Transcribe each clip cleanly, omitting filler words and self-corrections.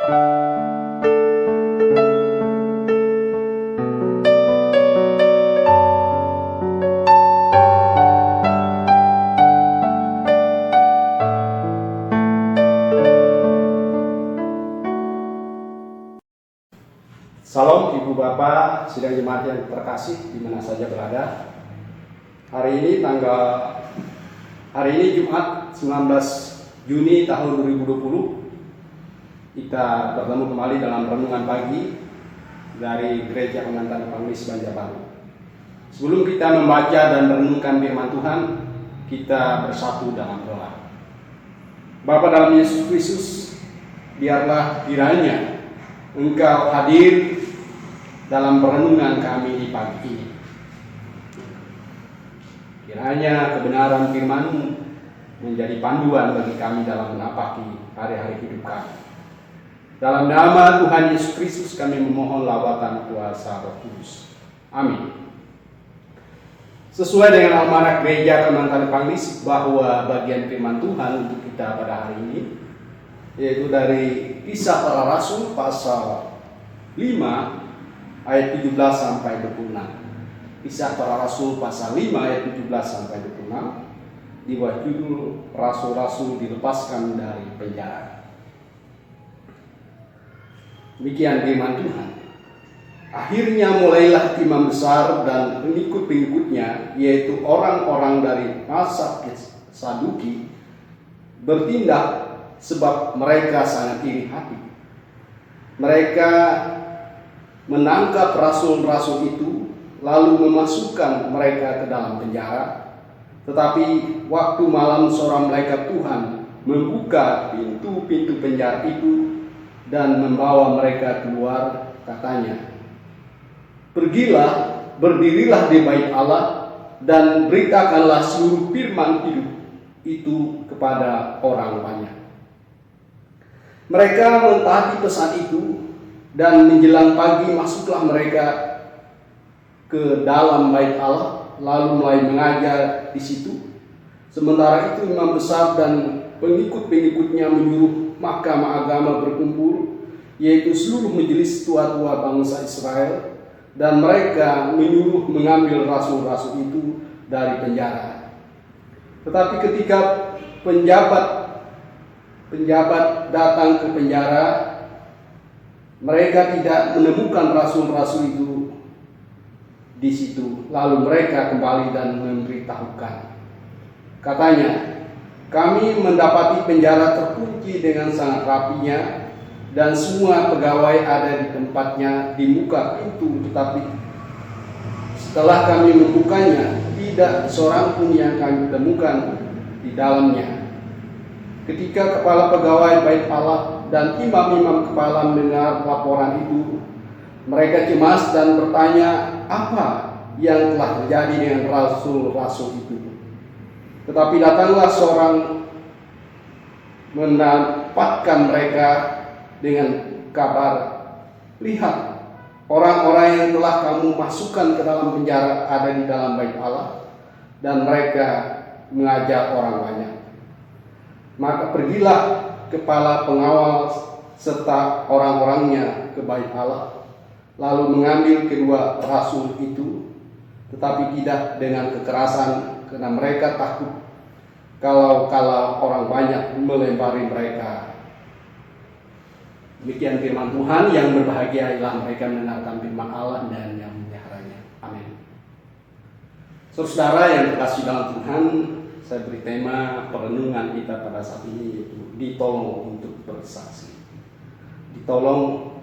Salam Ibu Bapak, sidang jemaat yang terkasih di mana saja berada. Hari ini Jumat 19 Juni tahun 2020. Kita bertemu kembali dalam renungan pagi dari Gereja Pengantar Panglis Banjarbaru. Sebelum kita membaca dan merenungkan firman Tuhan, kita bersatu dalam doa. Bapa dalam Yesus Kristus, biarlah kiranya Engkau hadir dalam perenungan kami di pagi ini. Kiranya kebenaran firman-Mu menjadi panduan bagi kami dalam menapaki hari-hari hidup kami. Dalam nama Tuhan Yesus Kristus kami memohon lawatan kuasa Roh Kudus. Amin. Sesuai dengan almanak Gereja Kementerian Panglis, bahwa bagian firman Tuhan untuk kita pada hari ini yaitu dari Kisah Para Rasul pasal 5 ayat 17 sampai 26. Kisah Para Rasul pasal 5 ayat 17 sampai 26 di bawah judul Rasul-rasul dilepaskan dari penjara. Demikian firman Tuhan. Akhirnya mulailah imam besar dan pengikut-pengikutnya, yaitu orang-orang dari mazhab Saduki, bertindak sebab mereka sangat iri hati. Mereka menangkap rasul-rasul itu, lalu memasukkan mereka ke dalam penjara. Tetapi waktu malam seorang malaikat Tuhan membuka pintu-pintu penjara itu dan membawa mereka keluar, katanya, "Pergilah, berdirilah di bait Allah dan beritakanlah seluruh firman hidup itu kepada orang banyak." Mereka mentaati pesan itu, dan menjelang pagi masuklah mereka ke dalam bait Allah, lalu mulai mengajar di situ. Sementara itu imam besar dan pengikut-pengikutnya menyuruh mahkamah agama berkumpul, yaitu seluruh majelis tua-tua bangsa Israel, dan mereka menyuruh mengambil rasul-rasul itu dari penjara. Tetapi ketika penjabat datang ke penjara, mereka tidak menemukan rasul-rasul itu di situ. Lalu mereka kembali dan memberitahukan. Katanya, "Kami mendapati penjara terkunci dengan sangat rapinya, dan semua pegawai ada di tempatnya di muka pintu. Tetapi setelah kami membukanya, tidak seorang pun yang kami temukan di dalamnya." Ketika kepala pegawai bait Allah dan imam-imam kepala mendengar laporan itu, mereka cemas dan bertanya apa yang telah terjadi dengan rasul-rasul itu. Tetapi datanglah seorang mendapatkan mereka dengan kabar, "Lihat, orang-orang yang telah kamu masukkan ke dalam penjara ada di dalam bait Allah, dan mereka mengajar orang banyak." Maka pergilah kepala pengawal serta orang-orangnya ke bait Allah, lalu mengambil kedua rasul itu, tetapi tidak dengan kekerasan, karena mereka takut kalau orang banyak melempari mereka. Demikian firman Tuhan. Yang berbahagia ialah mereka mendengarkan firman Allah dan yang memeliharanya. Amin. Saudara yang terkasih dalam Tuhan, saya beri tema perenungan kita pada saat ini, yaitu ditolong untuk bersaksi. Ditolong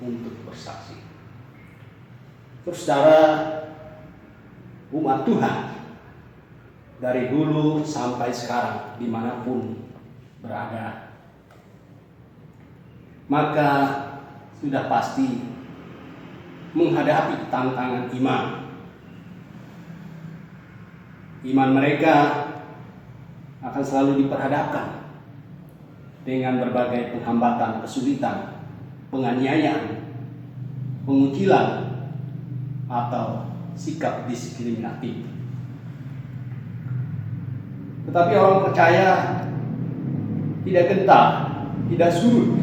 untuk bersaksi. Saudara, umat Tuhan dari dulu sampai sekarang, dimanapun berada, maka sudah pasti menghadapi tantangan iman. Iman mereka akan selalu diperhadapkan dengan berbagai penghambatan, kesulitan, penganiayaan, pengucilan, atau sikap diskriminatif. Tetapi orang percaya tidak gentar, tidak surut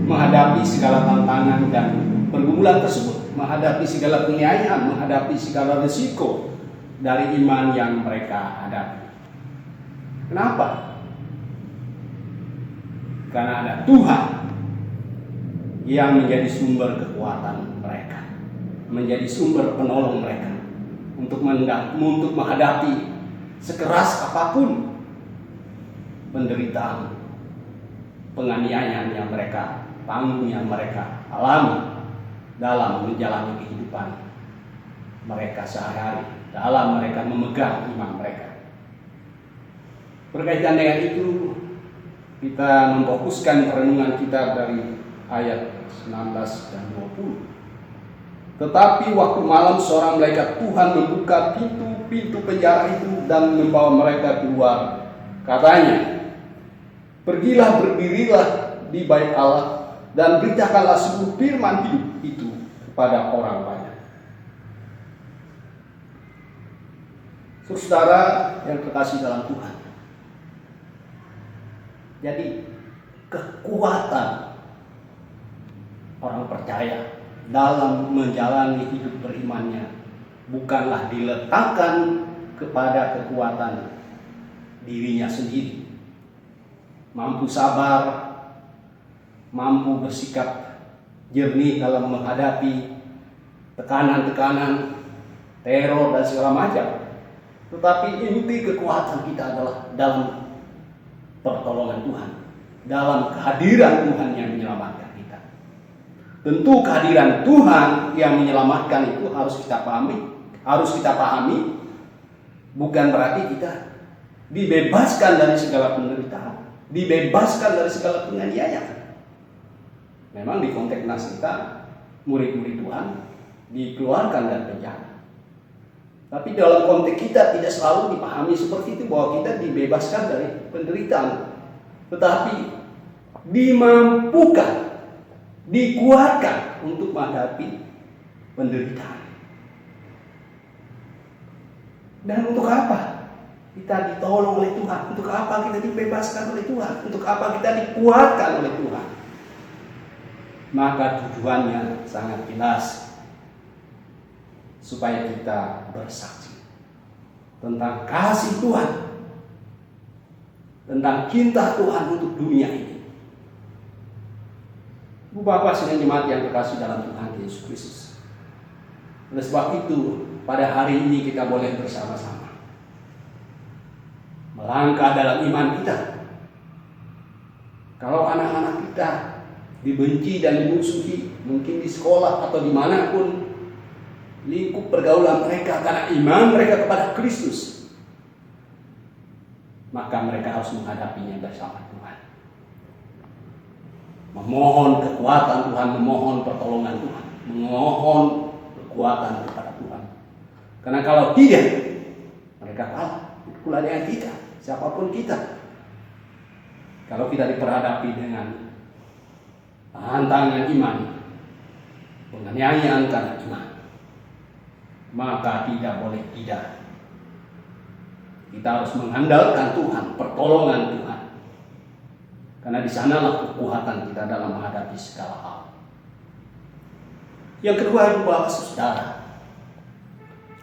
menghadapi segala tantangan dan pergumulan tersebut, menghadapi segala penganiayaan, menghadapi segala risiko dari iman yang mereka hadapi. Kenapa? Karena ada Tuhan yang menjadi sumber kekuatan mereka, menjadi sumber penolong mereka untuk menghadapi sekeras apapun penderitaan, penganiayaan yang mereka tanggung, yang mereka alami dalam menjalani kehidupan mereka sehari-hari, dalam mereka memegang iman mereka. Berkaitan dengan itu, kita memfokuskan perenungan kita dari ayat 19 dan 20. Tetapi waktu malam seorang malaikat Tuhan membuka pintu penjara itu dan membawa mereka keluar. Katanya, pergilah, berdirilah di bait Allah dan beritakanlah seluruh firman hidup itu kepada orang banyak. Saudara yang terkasih dalam Tuhan, jadi kekuatan orang percaya dalam menjalani hidup berimannya bukanlah diletakkan kepada kekuatan dirinya sendiri. Mampu sabar, mampu bersikap jernih dalam menghadapi tekanan-tekanan, teror dan segala macam. Tetapi inti kekuatan kita adalah dalam pertolongan Tuhan, dalam kehadiran Tuhan yang menyelamatkan kita. Tentu kehadiran Tuhan yang menyelamatkan itu harus kita pahami, bukan berarti kita dibebaskan dari segala penderitaan, dibebaskan dari segala penganiayaan. Memang di konteks nas kita, murid-murid Tuhan dikeluarkan dari penjara. Tapi dalam konteks kita tidak selalu dipahami seperti itu, bahwa kita dibebaskan dari penderitaan. Tetapi dimampukan, dikuatkan untuk menghadapi penderitaan. Dan untuk apa kita ditolong oleh Tuhan? Untuk apa kita dibebaskan oleh Tuhan? Untuk apa kita dikuatkan oleh Tuhan? Maka tujuannya sangat jelas, supaya kita bersaksi tentang kasih Tuhan, tentang cinta Tuhan untuk dunia ini. Bu Bapak sedang jemaat yang terkasih dalam Tuhan Yesus Kristus. Oleh sebab itu, pada hari ini kita boleh bersama-sama melangkah dalam iman kita. Kalau anak-anak kita dibenci dan dimusuhi, mungkin di sekolah atau dimanapun lingkup pergaulan mereka, karena iman mereka kepada Kristus, maka mereka harus menghadapinya bersama Tuhan, memohon kekuatan Tuhan, memohon pertolongan Tuhan, memohon kekuatan kepada Tuhan. Karena kalau tidak, mereka kalah. Pula dengan kita, siapapun kita. Kalau kita diperhadapi dengan tantangan iman, penganiayaan karena iman, maka tidak boleh tidak. Kita harus mengandalkan Tuhan, pertolongan Tuhan. Karena di sanalah kekuatan kita dalam menghadapi segala hal. Yang kedua, Bapak Saudara,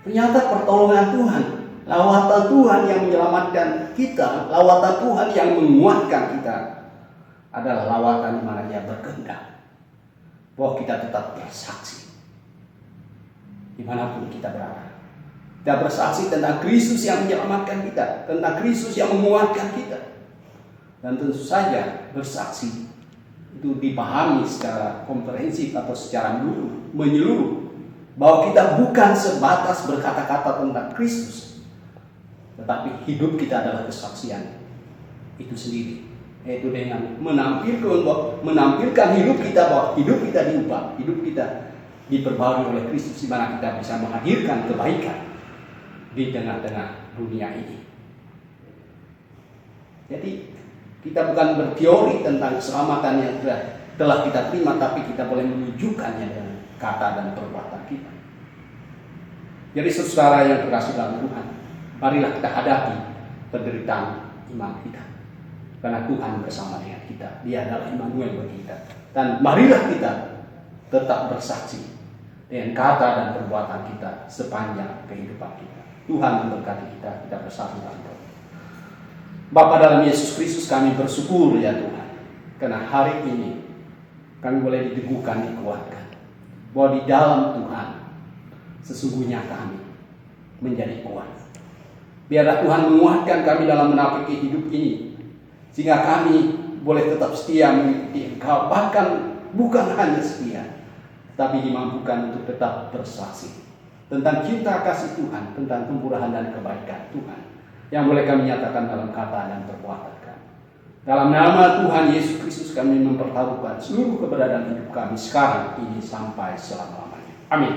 ternyata pertolongan Tuhan, lawatan Tuhan yang menyelamatkan kita, lawatan Tuhan yang menguatkan kita, adalah lawatan di mana Dia berkehendak bahwa kita tetap bersaksi dimanapun kita berada. Kita bersaksi tentang Kristus yang menyelamatkan kita, tentang Kristus yang menguatkan kita. Dan tentu saja bersaksi itu dipahami secara komprehensif atau secara menyeluruh, bahwa kita bukan sebatas berkata-kata tentang Kristus, tetapi hidup kita adalah kesaksian itu sendiri, yaitu dengan menampilkan hidup kita, bahwa hidup kita diubah, hidup kita diperbarui oleh Kristus, di mana kita bisa menghadirkan kebaikan di tengah-tengah dunia ini. Jadi kita bukan berteori tentang keselamatan yang telah kita terima, tapi kita boleh menunjukkannya dengan kata dan perbuatan kita. Jadi saudara yang terkasih dalam Tuhan, marilah kita hadapi penderitaan iman kita. Karena Tuhan bersama dengan kita. Dia adalah Immanuel bagi kita. Dan marilah kita tetap bersaksi dengan kata dan perbuatan kita sepanjang kehidupan kita. Tuhan memberkati kita. Kita bersatu dalam doa. Bapa dalam Yesus Kristus, kami bersyukur ya Tuhan. Karena hari ini kami boleh diteguhkan, dikuatkan. Bahwa di dalam Tuhan sesungguhnya kami menjadi kuat. Biarlah Tuhan menguatkan kami dalam menapaki hidup ini. Sehingga kami boleh tetap setia mengikuti Engkau. Bahkan bukan hanya setia, tapi dimampukan untuk tetap bersaksi tentang cinta kasih Tuhan, tentang kemurahan dan kebaikan Tuhan yang boleh kami nyatakan dalam kata dan perbuatan kami. Dalam nama Tuhan Yesus Kristus kami mempertaruhkan seluruh keberadaan hidup kami sekarang ini sampai selama-lamanya. Amin.